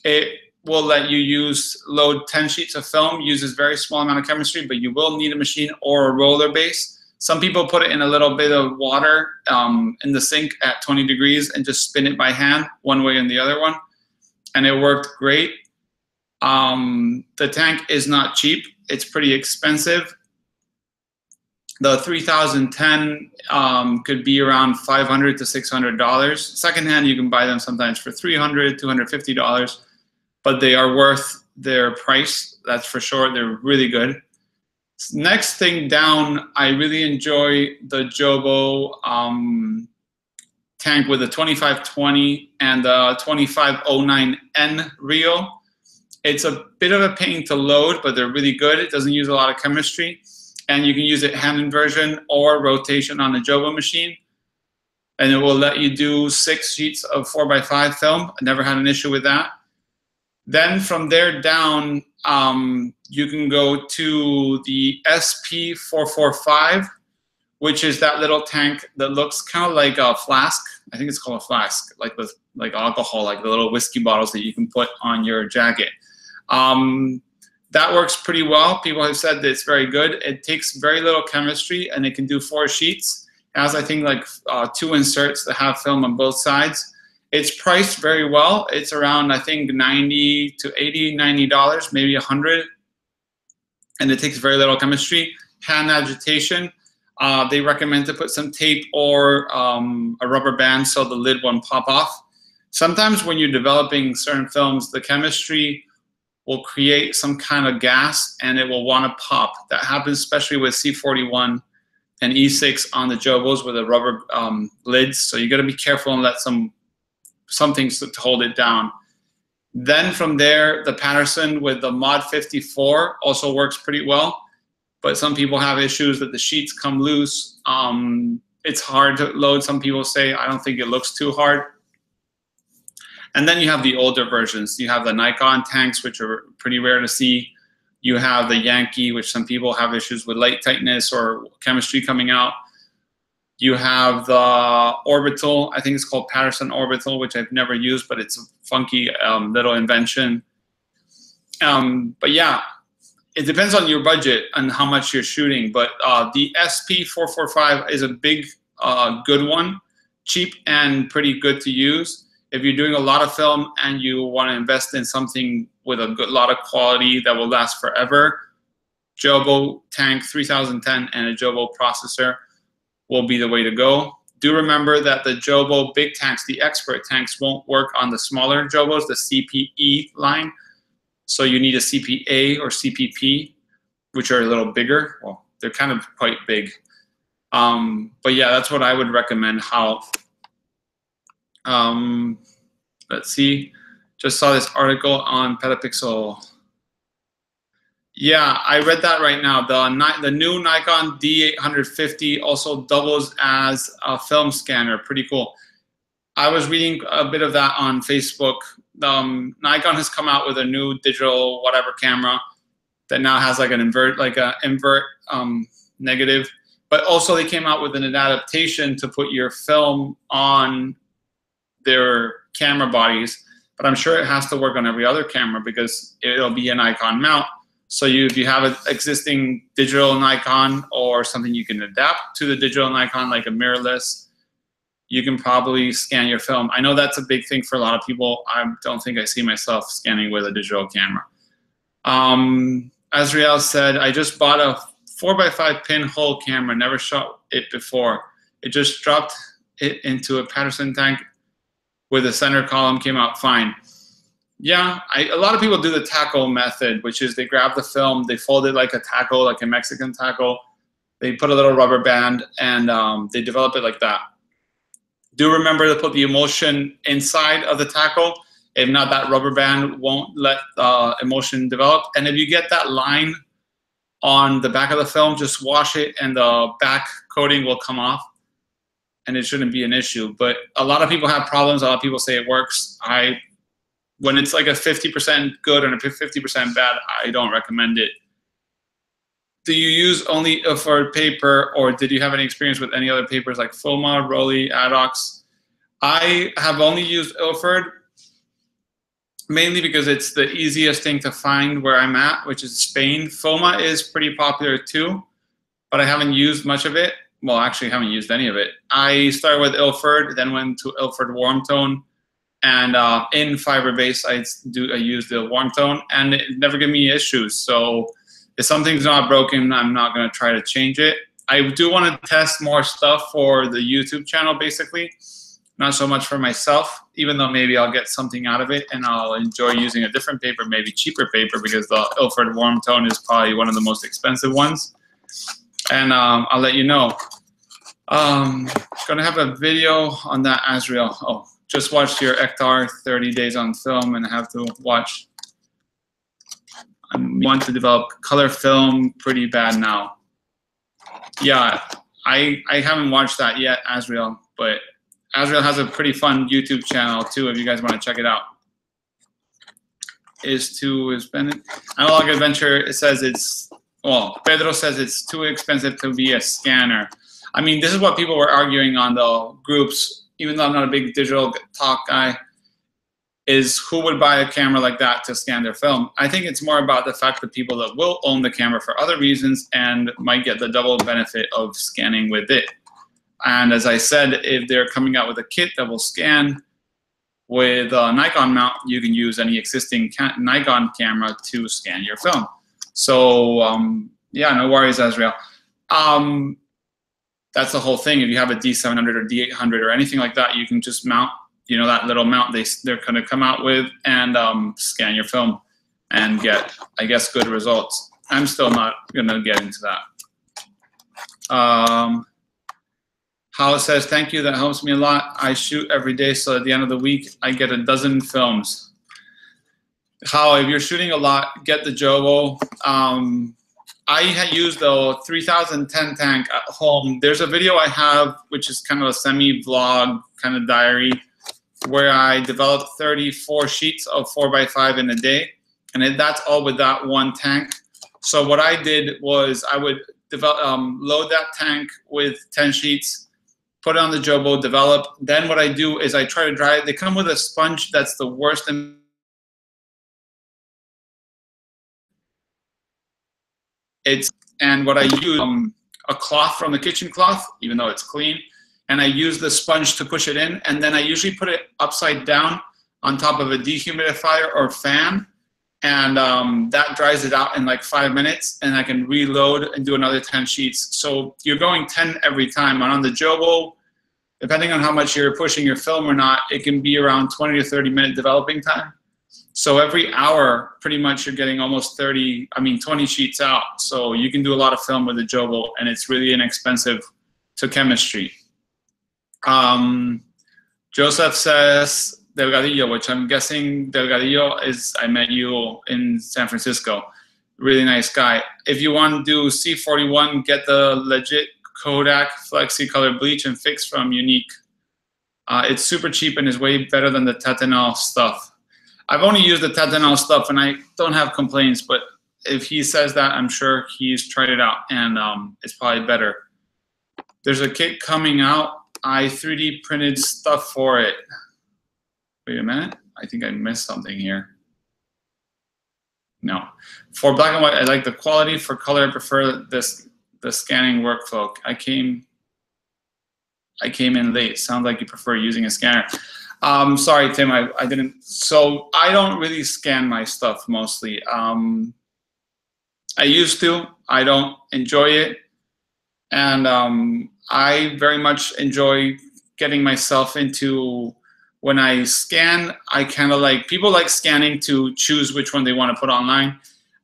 It will let you load 10 sheets of film, uses very small amount of chemistry, but you will need a machine or a roller base. Some people put it in a little bit of water in the sink at 20 degrees and just spin it by hand, one way and the other one, and it worked great. The tank is not cheap. It's pretty expensive. The 3010 could be around $500 to $600. Secondhand, you can buy them sometimes for $300, $250, but they are worth their price, that's for sure. They're really good. Next thing down, I really enjoy the Jobo tank with the 2520 and the 2509N reel. It's a bit of a pain to load, but they're really good. It doesn't use a lot of chemistry, and you can use it hand inversion or rotation on the Jobo machine, and it will let you do 6 sheets of 4x5 film. I never had an issue with that. Then from there down, you can go to the SP445, which is that little tank that looks kind of like a flask. I think it's called a flask, like with like alcohol, like the little whiskey bottles that you can put on your jacket. That works pretty well. People have said that it's very good. It takes very little chemistry, and it can do 4 sheets. It has, I think, like 2 inserts that have film on both sides. It's priced very well. It's around, I think, $90 to $80, $90, maybe $100. And it takes very little chemistry. Hand agitation. They recommend to put some tape or a rubber band so the lid won't pop off. Sometimes when you're developing certain films, the chemistry will create some kind of gas and it will want to pop. That happens especially with C41 and E6 on the Jobos with the rubber lids. So you got to be careful and let something to hold it down. Then from there, the Patterson with the Mod 54 also works pretty well, but some people have issues that the sheets come loose. It's hard to load. Some people say, I don't think it looks too hard. And then you have the older versions. You have the Nikon tanks, which are pretty rare to see. You have the Yankee, which some people have issues with light tightness or chemistry coming out. You have the Orbital. I think it's called Patterson Orbital, which I've never used, but it's a funky little invention. But yeah, it depends on your budget and how much you're shooting. But the SP445 is a big, good one, cheap and pretty good to use. If you're doing a lot of film and you want to invest in something with a good lot of quality that will last forever, Jobo tank 3010 and a Jobo processor will be the way to go. Do remember that the Jobo big tanks, the expert tanks, won't work on the smaller Jobos, the CPE line. So you need a CPA or CPP, which are a little bigger. Well, they're kind of quite big. But yeah, that's what I would recommend. Let's see. Just saw this article on Petapixel. Yeah, I read that right now. The new Nikon D850 also doubles as a film scanner. Pretty cool. I was reading a bit of that on Facebook Nikon has come out with a new digital whatever camera that now has like an invert negative. But also they came out with an adaptation to put your film on their camera bodies. But I'm sure it has to work on every other camera because it'll be a Nikon mount. So if you have an existing digital Nikon or something you can adapt to the digital Nikon, like a mirrorless, you can probably scan your film. I know that's a big thing for a lot of people. I don't think I see myself scanning with a digital camera. Azriel said, I just bought a 4x5 pinhole camera, never shot it before. It just dropped it into a Patterson tank with a center column, came out fine. Yeah, a lot of people do the tackle method, which is they grab the film, they fold it like a tackle, like a Mexican tackle. They put a little rubber band and they develop it like that. Do remember to put the emulsion inside of the tackle. If not, that rubber band won't let emulsion develop. And if you get that line on the back of the film, just wash it and the back coating will come off and it shouldn't be an issue. But a lot of people have problems. A lot of people say it works. When it's like a 50% good and a 50% bad, I don't recommend it. Do you use only Ilford paper, or did you have any experience with any other papers like Foma, Rolly, Adox? I have only used Ilford, mainly because it's the easiest thing to find where I'm at, which is Spain. Foma is pretty popular too, but I haven't used much of it. Well, actually, I haven't used any of it. I started with Ilford, then went to Ilford Warm Tone, and in fiber-based, I use the Warm Tone, and it never gave me issues. So if something's not broken, I'm not going to try to change it. I do want to test more stuff for the YouTube channel, basically. Not so much for myself, even though maybe I'll get something out of it and I'll enjoy using a different paper, maybe cheaper paper, because the Ilford Warm Tone is probably one of the most expensive ones. And I'll let you know. Gonna have a video on that, Azriel. Oh, just watched your Ektar 30 Days on Film and I have to watch. I want to develop color film pretty bad now. Yeah, I haven't watched that yet, Azriel, but Azriel has a pretty fun YouTube channel too, if you guys want to check it out. Analog Adventure, it says it's, well, Pedro says it's too expensive to be a scanner. I mean, this is what people were arguing on the groups, even though I'm not a big digital talk guy, is who would buy a camera like that to scan their film. I think it's more about the fact that people that will own the camera for other reasons and might get the double benefit of scanning with it. And as I said, if they're coming out with a kit that will scan with a Nikon mount, you can use any existing Nikon camera to scan your film. So yeah, no worries, Azriel. That's the whole thing. If you have a D700 or D800 or anything like that, you can just mount, you know, that little mount they're going to come out with and scan your film and get, I guess, good results. I'm still not going to get into that. Howell says, thank you, that helps me a lot. I shoot every day, so at the end of the week, I get a dozen films. Howell, if you're shooting a lot, get the Jobo. I had used the 3010 tank at home. There's a video I have, which is kind of a semi-vlog kind of diary, where I developed 34 sheets of 4x5 in a day, and that's all with that one tank. So what I did was I would load that tank with 10 sheets, put it on the Jobo, develop. Then what I do is I try to dry it. They come with a sponge that's the worst. And what I use, a cloth from the kitchen cloth, even though it's clean, and I use the sponge to push it in, and then I usually put it upside down on top of a dehumidifier or fan, and that dries it out in like 5 minutes, and I can reload and do another 10 sheets. So you're going 10 every time. And on the Jobo, depending on how much you're pushing your film or not, it can be around 20 to 30 minute developing time. So every hour, pretty much you're getting almost 20 sheets out. So you can do a lot of film with the Jobo, and it's really inexpensive to chemistry. Joseph says, Delgadillo, which I'm guessing Delgadillo is, I met you in San Francisco. Really nice guy. If you want to do C41, get the legit Kodak Flexi Color Bleach and Fix from Unique. It's super cheap and is way better than the Tatinol stuff. I've only used the Tatanel stuff, and I don't have complaints. But if he says that, I'm sure he's tried it out, and it's probably better. There's a kit coming out. I 3D printed stuff for it. Wait a minute. I think I missed something here. No. For black and white, I like the quality. For color, I prefer the scanning workflow. I came in late. Sounds like you prefer using a scanner. Sorry, Tim, I didn't. So I don't really scan my stuff mostly. I used to. I don't enjoy it. And I very much enjoy getting myself into, when I scan, I kind of like, people like scanning to choose which one they want to put online.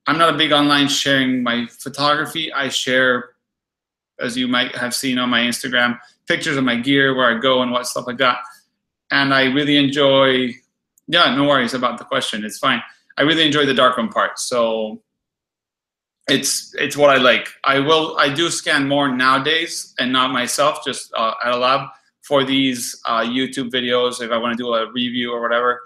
I'm not a big online sharing my photography. I share, as you might have seen on my Instagram, pictures of my gear, where I go and what stuff like that. And I really enjoy, yeah, no worries about the question, it's fine. I really enjoy the darkroom part, so it's what I like. I do scan more nowadays, and not myself, just at a lab. For these YouTube videos, if I want to do a review or whatever,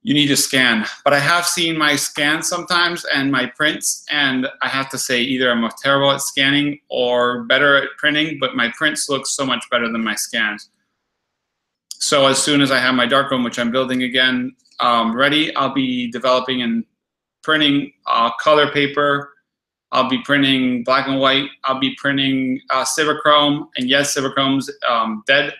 you need to scan. But I have seen my scans sometimes and my prints, and I have to say either I'm terrible at scanning or better at printing, but my prints look so much better than my scans. So as soon as I have my darkroom, which I'm building again, ready, I'll be developing and printing color paper. I'll be printing black and white. I'll be printing Civichrome, and yes, Civichrome's dead,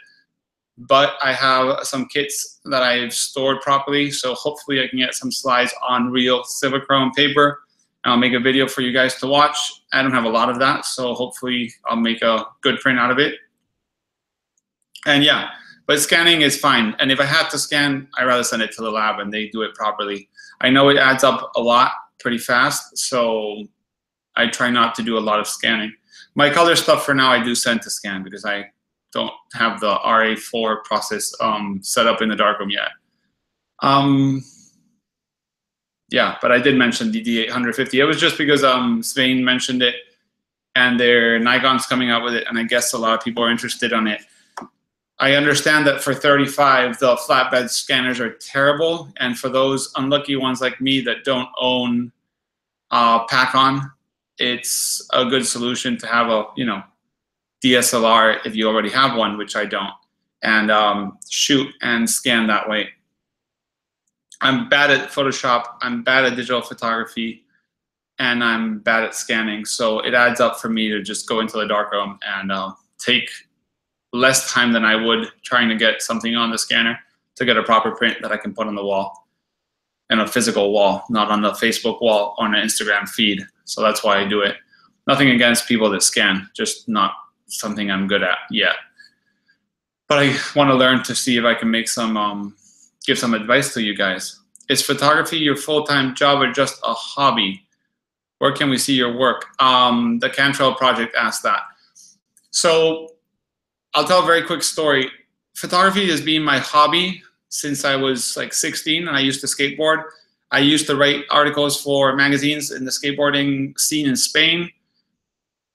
but I have some kits that I've stored properly, so hopefully I can get some slides on real Civichrome paper, and I'll make a video for you guys to watch. I don't have a lot of that, so hopefully I'll make a good print out of it. And yeah, but scanning is fine, and if I have to scan, I'd rather send it to the lab and they do it properly. I know it adds up a lot pretty fast, so I try not to do a lot of scanning. My color stuff for now I do send to scan because I don't have the RA4 process set up in the darkroom yet. Yeah, but I did mention the D850. It was just because Svein mentioned it, and their Nikon's coming out with it, and I guess a lot of people are interested on it. I understand that for 35, the flatbed scanners are terrible, and for those unlucky ones like me that don't own Pack-On, it's a good solution to have a, you know, DSLR if you already have one, which I don't, and shoot and scan that way. I'm bad at Photoshop, I'm bad at digital photography, and I'm bad at scanning, so it adds up for me to just go into the darkroom and take less time than I would trying to get something on the scanner to get a proper print that I can put on the wall, in a physical wall, not on the Facebook wall or on an Instagram feed. So that's why I do it. Nothing against people that scan, just not something I'm good at yet. But I want to learn to see if I can make some, give some advice to you guys. Is photography your full-time job or just a hobby? Where can we see your work? The Cantrell Project asked that. So I'll tell a very quick story. Photography has been my hobby since I was like 16 and I used to skateboard. I used to write articles for magazines in the skateboarding scene in Spain.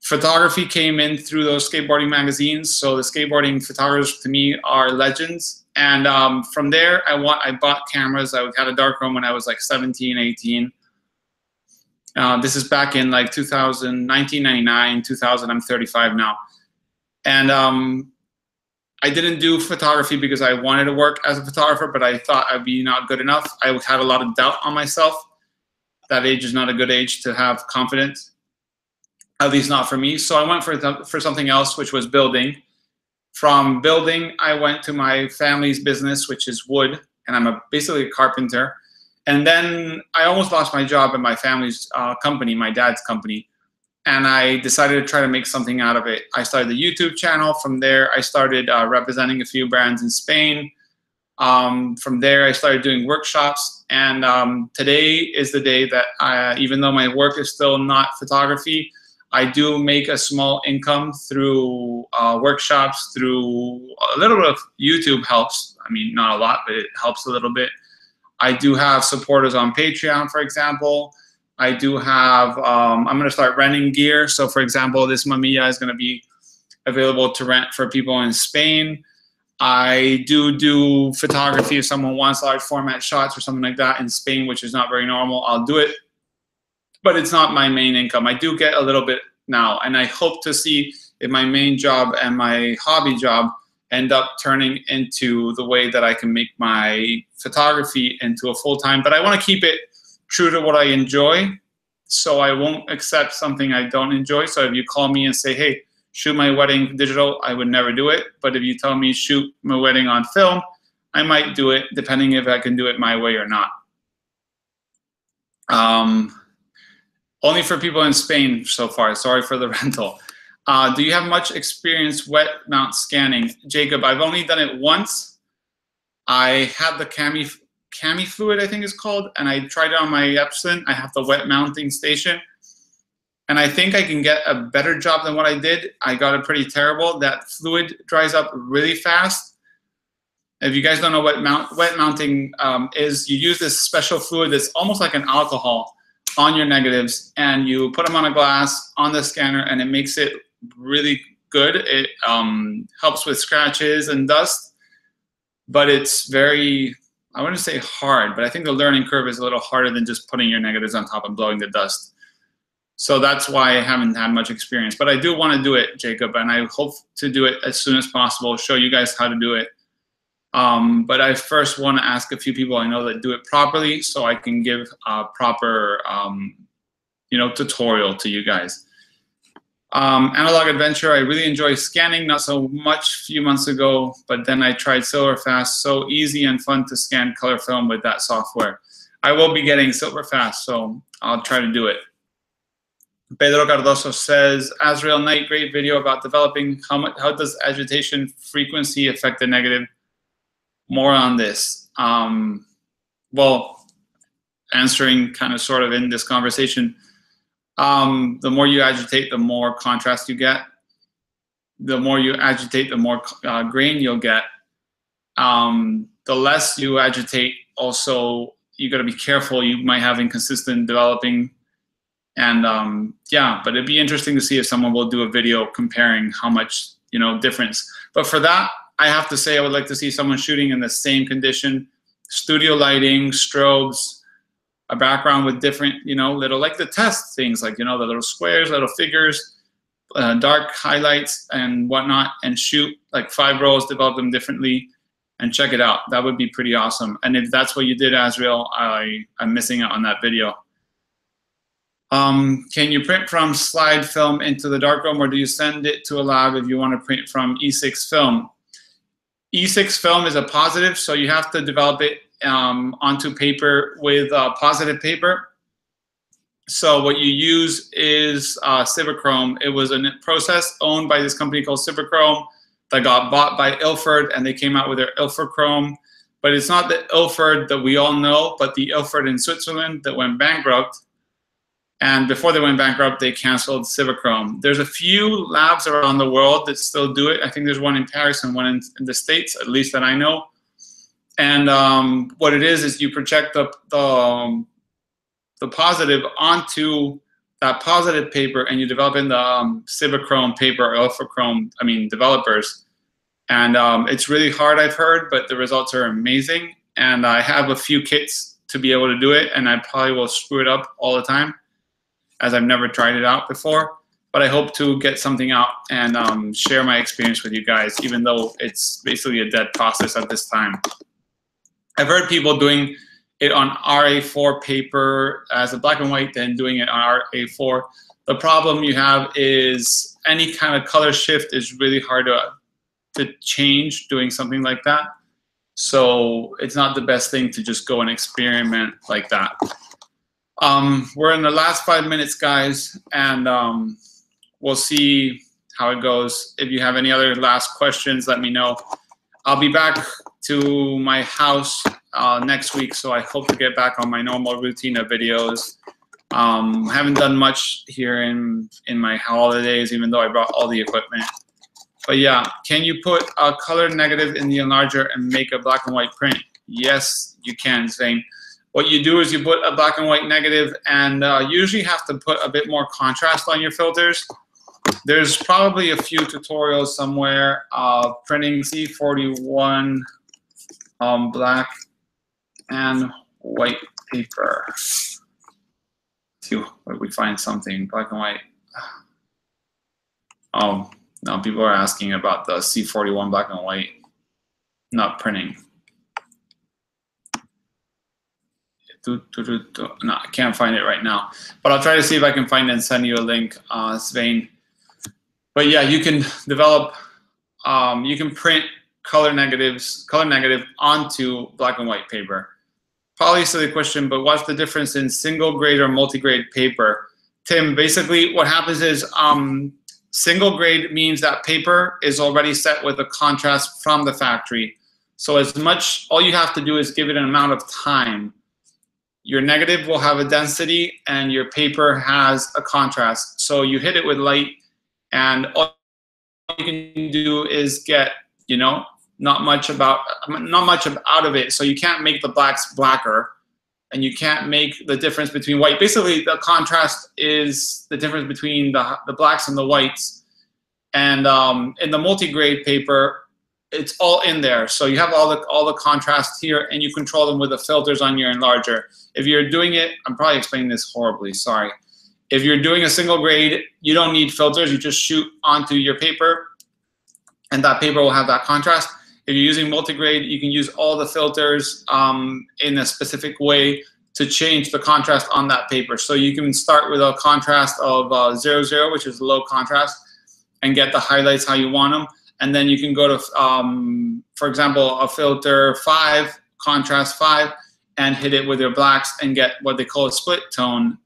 Photography came in through those skateboarding magazines, so the skateboarding photographers to me are legends. And from there, I bought cameras. I had a darkroom when I was like 17, 18. This is back in like 1999, 2000. I'm 35 now. And I didn't do photography because I wanted to work as a photographer, but I thought I'd be not good enough. I had a lot of doubt on myself. That age is not a good age to have confidence, at least not for me. So I went for something else, which was building. From building, I went to my family's business, which is wood, and I'm basically a carpenter. And then I almost lost my job in my family's company, my dad's company. And I decided to try to make something out of it. I started the YouTube channel. From there, I started representing a few brands in Spain. From there, I started doing workshops. And today is the day that even though my work is still not photography, I do make a small income through workshops, through a little bit of YouTube helps. I mean, not a lot, but it helps a little bit. I do have supporters on Patreon, for example. I do have, I'm going to start renting gear. So for example, this Mamiya is going to be available to rent for people in Spain. I do photography if someone wants large format shots or something like that in Spain, which is not very normal. I'll do it, but it's not my main income. I do get a little bit now, and I hope to see if my main job and my hobby job end up turning into the way that I can make my photography into a full-time. But I want to keep it true to what I enjoy, so I won't accept something I don't enjoy. So if you call me and say, hey, shoot my wedding digital, I would never do it. But if you tell me shoot my wedding on film, I might do it, depending if I can do it my way or not. Only for people in Spain so far. Sorry for the rental. Do you have much experience wet mount scanning? Jacob, I've only done it once. I had the cami fluid, I think it's called, and I tried it on my Epson. I have the wet mounting station. And I think I can get a better job than what I did. I got it pretty terrible. That fluid dries up really fast. If you guys don't know what wet mounting is, you use this special fluid that's almost like an alcohol on your negatives, and you put them on a glass on the scanner, and it makes it really good. It helps with scratches and dust, but it's very, I wouldn't say hard, but I think the learning curve is a little harder than just putting your negatives on top and blowing the dust. So that's why I haven't had much experience. But I do want to do it, Jacob, and I hope to do it as soon as possible, show you guys how to do it. But I first want to ask a few people I know that do it properly, so I can give a proper tutorial to you guys. Analog Adventure, I really enjoy scanning, not so much a few months ago, but then I tried Silverfast. So easy and fun to scan color film with that software. I will be getting Silverfast, so I'll try to do it. Pedro Cardoso says, Azrael Knight, great video about developing. How does agitation frequency affect the negative? More on this. Well, answering kind of sort of in this conversation, the more you agitate, the more contrast you get. The more you agitate, the more grain you'll get. The less you agitate, also, you got to be careful. You might have inconsistent developing. And yeah, but it'd be interesting to see if someone will do a video comparing how much, difference. But for that, I have to say I would like to see someone shooting in the same condition, studio lighting, strobes, a background with different, little, like the test things, like, the little squares, little figures, dark highlights and whatnot, and shoot like 5 rolls, develop them differently, and check it out. That would be pretty awesome. And if that's what you did, Azrael, I'm missing out on that video. Can you print from slide film into the darkroom, or do you send it to a lab if you want to print from E6 film? E6 film is a positive, so you have to develop it onto paper with positive paper. So what you use is Cibachrome. It was a process owned by this company called Cibachrome that got bought by Ilford, and they came out with their Ilford-Chrome. But it's not the Ilford that we all know, but the Ilford in Switzerland that went bankrupt. And before they went bankrupt, they canceled Cibachrome. There's a few labs around the world that still do it. I think there's one in Paris and one in the States, at least that I know. And what it is you project the positive onto that positive paper, and you develop in the Cibachrome paper, or Ilfochrome, developers. And it's really hard, I've heard, but the results are amazing. And I have a few kits to be able to do it, and I probably will screw it up all the time, as I've never tried it out before. But I hope to get something out and share my experience with you guys, even though it's basically a dead process at this time. I've heard people doing it on RA4 paper as a black and white, then doing it on RA4. The problem you have is any kind of color shift is really hard to change doing something like that. So it's not the best thing to just go and experiment like that. We're in the last 5 minutes, guys, and we'll see how it goes. If you have any other last questions, let me know. I'll be back to my house next week, so I hope to get back on my normal routine of videos. Haven't done much here in my holidays, even though I brought all the equipment. But yeah, can you put a color negative in the enlarger and make a black and white print? Yes, you can, Zane. What you do is you put a black and white negative, and usually have to put a bit more contrast on your filters. There's probably a few tutorials somewhere printing C41 black and white paper. Let's see if we find something black and white. Oh, no, people are asking about the C41 black and white, not printing. No, I can't find it right now, but I'll try to see if I can find it and send you a link, Svein. But yeah, you can develop, you can print color negative onto black and white paper. Probably a silly question, but what's the difference in single grade or multi-grade paper? Tim, basically what happens is single grade means that paper is already set with a contrast from the factory. So all you have to do is give it an amount of time. Your negative will have a density and your paper has a contrast. So you hit it with light and all you can do is get, you know, not much out of it. So you can't make the blacks blacker and you can't make the difference between white. Basically the contrast is the difference between the blacks and the whites. And in the multi-grade paper, it's all in there. So you have all the contrast here and you control them with the filters on your enlarger. If you're doing it, I'm probably explaining this horribly, sorry. If you're doing a single grade, you don't need filters, you just shoot onto your paper and that paper will have that contrast. If you're using multi-grade, you can use all the filters in a specific way to change the contrast on that paper. So you can start with a contrast of 00, which is low contrast, and get the highlights how you want them. And then you can go to, for example, a filter 5, contrast 5, and hit it with your blacks and get what they call a split tone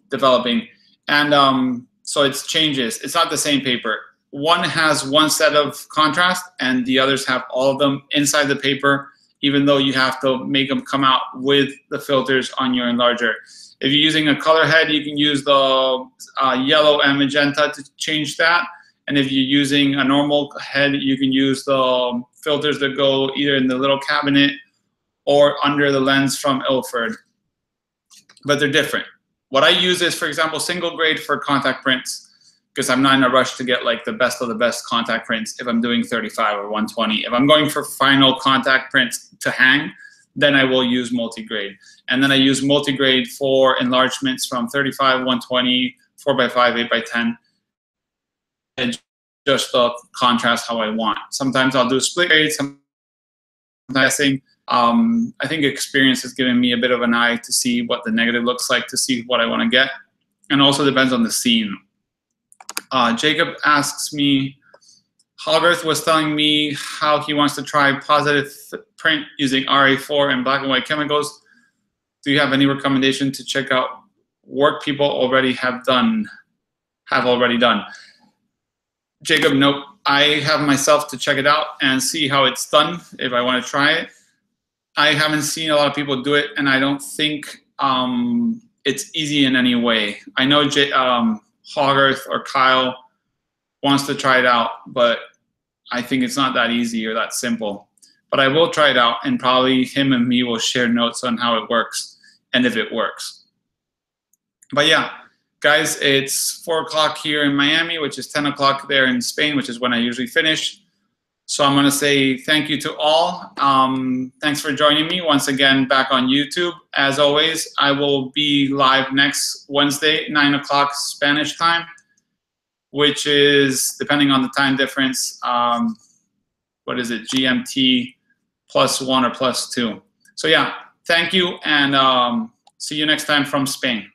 developing. And so it changes. It's not the same paper. One has one set of contrast and the others have all of them inside the paper, even though you have to make them come out with the filters on your enlarger. If you're using a color head, you can use the yellow and magenta to change that. And if you're using a normal head, you can use the filters that go either in the little cabinet or under the lens from Ilford. But they're different. What I use is, for example, single grade for contact prints, because I'm not in a rush to get like the best of the best contact prints if I'm doing 35 or 120. If I'm going for final contact prints to hang, then I will use multi-grade. And then I use multi-grade for enlargements from 35, 120, 4x5, 8x10. And just the contrast how I want. Sometimes I'll do split grade, sometimes I think experience has given me a bit of an eye to see what the negative looks like, to see what I want to get. And also depends on the scene. Jacob asks me, Hogarth was telling me how he wants to try positive print using RA4 and black and white chemicals. Do you have any recommendation to check out work people already have already done? Jacob, nope. I have myself to check it out and see how it's done if I want to try it. I haven't seen a lot of people do it, and I don't think it's easy in any way. I know Hogarth or Kyle wants to try it out, but I think it's not that easy or that simple. But I will try it out, and probably him and me will share notes on how it works and if it works. But yeah. Guys, it's 4 o'clock here in Miami, which is 10 o'clock there in Spain, which is when I usually finish. So I'm going to say thank you to all. Thanks for joining me once again back on YouTube. As always, I will be live next Wednesday, 9 o'clock Spanish time, which is, depending on the time difference, what is it, GMT +1 or +2. So yeah, thank you, and see you next time from Spain.